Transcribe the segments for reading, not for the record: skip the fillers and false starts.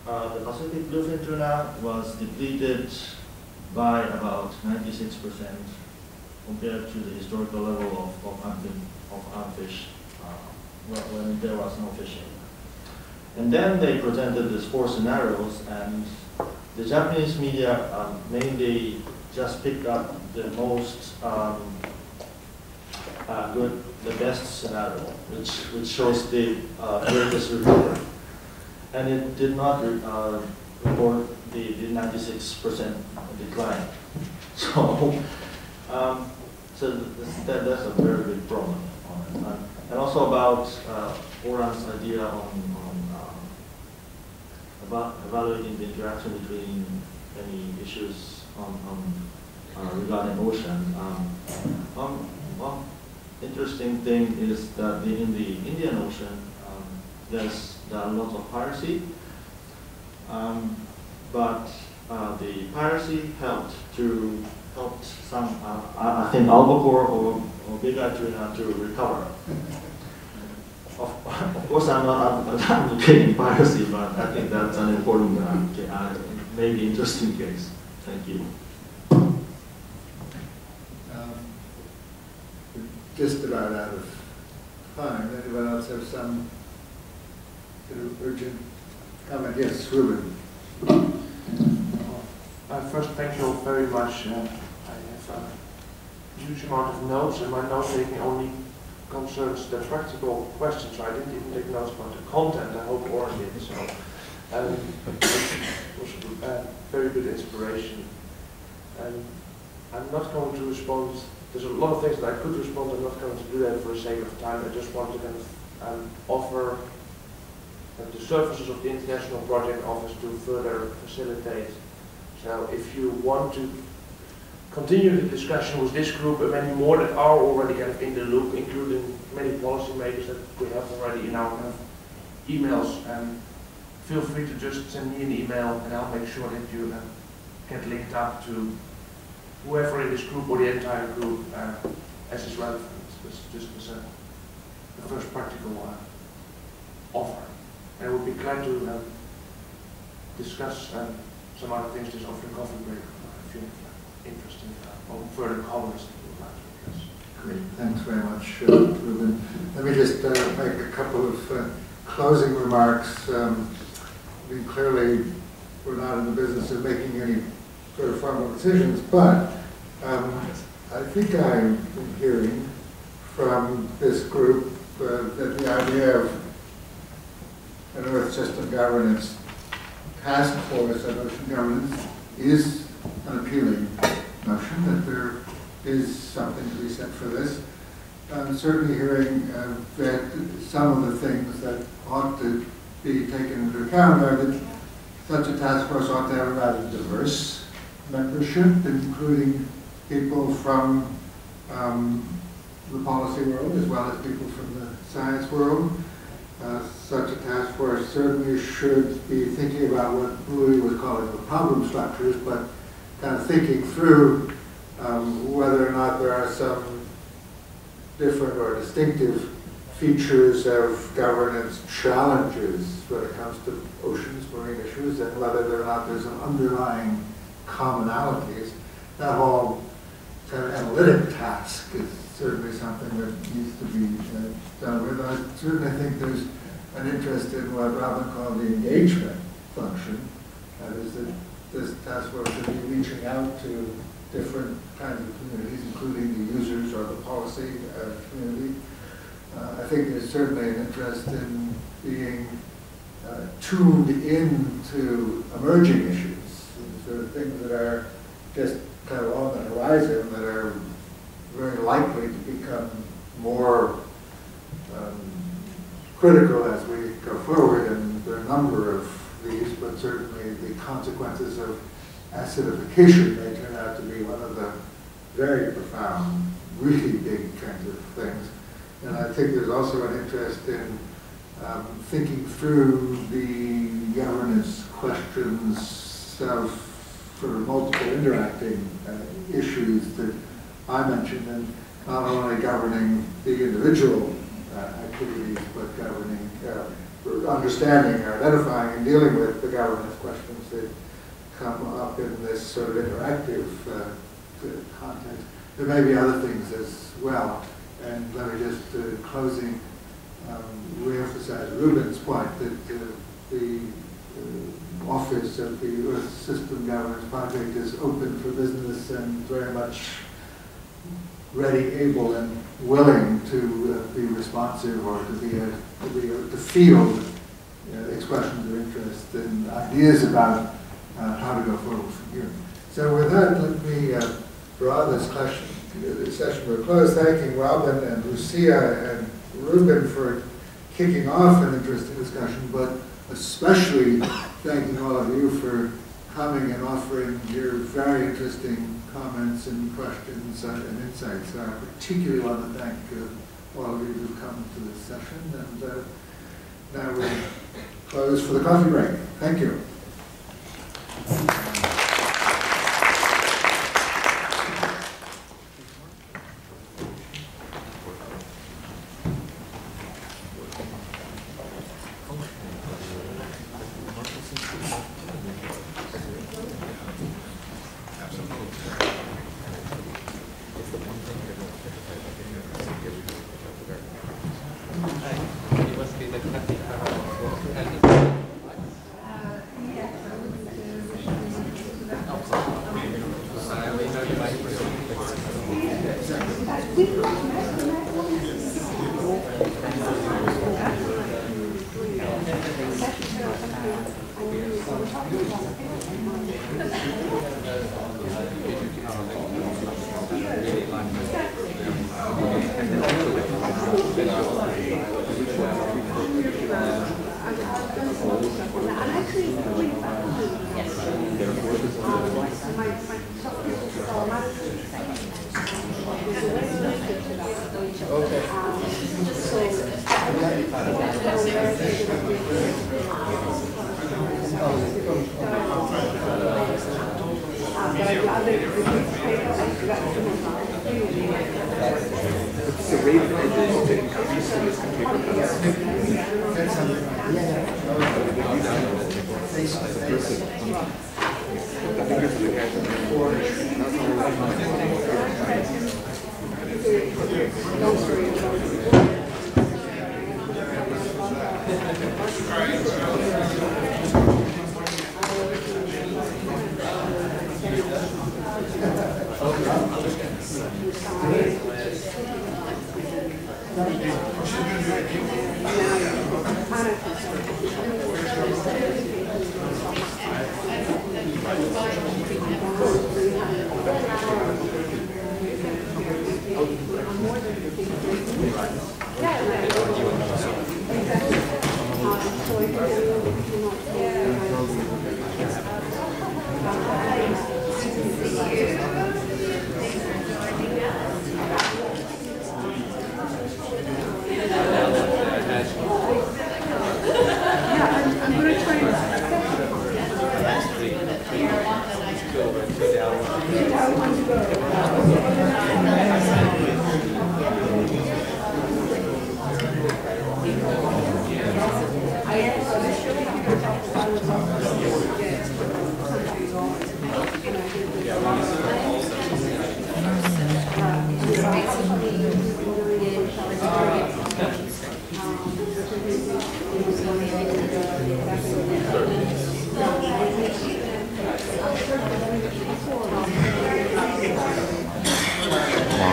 the Pacific bluefin tuna was depleted by about 96% compared to the historical level of unfished when there was no fishing. And then they presented these 4 scenarios, and the Japanese media mainly just picked up the most the best scenario, which shows the greatest recovery. And it did not report the 96% decline. So, that's a very big problem. And also about Oran's idea on about evaluating the interaction between any issues regarding ocean. One interesting thing is that in the Indian Ocean, there are lots of piracy, but the piracy helped some, I think, albacore or bigger tuna to recover. Of course, I'm not advocating piracy, but I think that's an important, maybe interesting case. Thank you. Just about out of time. Anyone else have some urgent comment? Yes, Ruben. First, thank you all very much. I have a huge amount of notes, and my note-taking only concerns the practical questions. So I didn't even take notes about the content. I hope Oren did. So it was very good inspiration. And I'm not going to respond. There's a lot of things that I could respond. I'm not going to do that for the sake of time. I just want to kind of offer the services of the International Project Office to further facilitate. So if you want to continue the discussion with this group and many more that are already kind of in the loop, including many policymakers that we have already in our kind of emails, feel free to just send me an email and I'll make sure that you get linked up to whoever in this group or the entire group as is relevant. This just as the first practical offer. And I would be glad to discuss some other things just after the coffee break if you're interested or further comments that you would like to address. Great, thanks very much, Ruben. Let me just make a couple of closing remarks. I mean, clearly, we're not in the business of making any sort of formal decisions, but I think I'm hearing from this group that the idea of an Earth System Governance Task Force on Ocean Governance is an appealing notion, that there is something to be said for this. I'm certainly hearing that some of the things that ought to be taken into account are that such a task force ought to have a rather diverse membership, including people from the policy world as well as people from the science world. Such a task force certainly should be thinking about what Louis was calling the problem structures, but kind of thinking through whether or not there are some different or distinctive features of governance challenges when it comes to oceans, marine issues, and whether or not there's some underlying commonalities. That whole kind of analytic task is certainly something that needs to be done with. I certainly think there's an interest in what Robin called the engagement function. That is that this task force should be reaching out to different kinds of communities, including the users or the policy community. I think there's certainly an interest in being tuned into emerging issues, sort of things that are just kind of on the horizon that are very likely to become more critical as we go forward, and there are a number of these, but certainly the consequences of acidification may turn out to be one of the very profound, really big kinds of things. And I think there's also an interest in thinking through the governance questions of sort of multiple interacting issues that I mentioned, and not only governing the individual activities, but governing understanding or identifying and dealing with the governance questions that come up in this sort of interactive context. There may be other things as well. And let me just, closing, re-emphasize Ruben's point that the Office of the Earth System Governance Project is open for business and very much ready, able, and willing to be responsive or to field expressions of interest and ideas about how to go forward from here. So with that, let me draw this session to a close, thanking Robin and Lucia and Ruben for kicking off an interesting discussion, but especially thanking all of you for coming and offering your very interesting comments and questions and insights. I particularly want to thank all of you who've come to this session. And now we'll close for the coffee break. Thank you.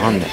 Wanda.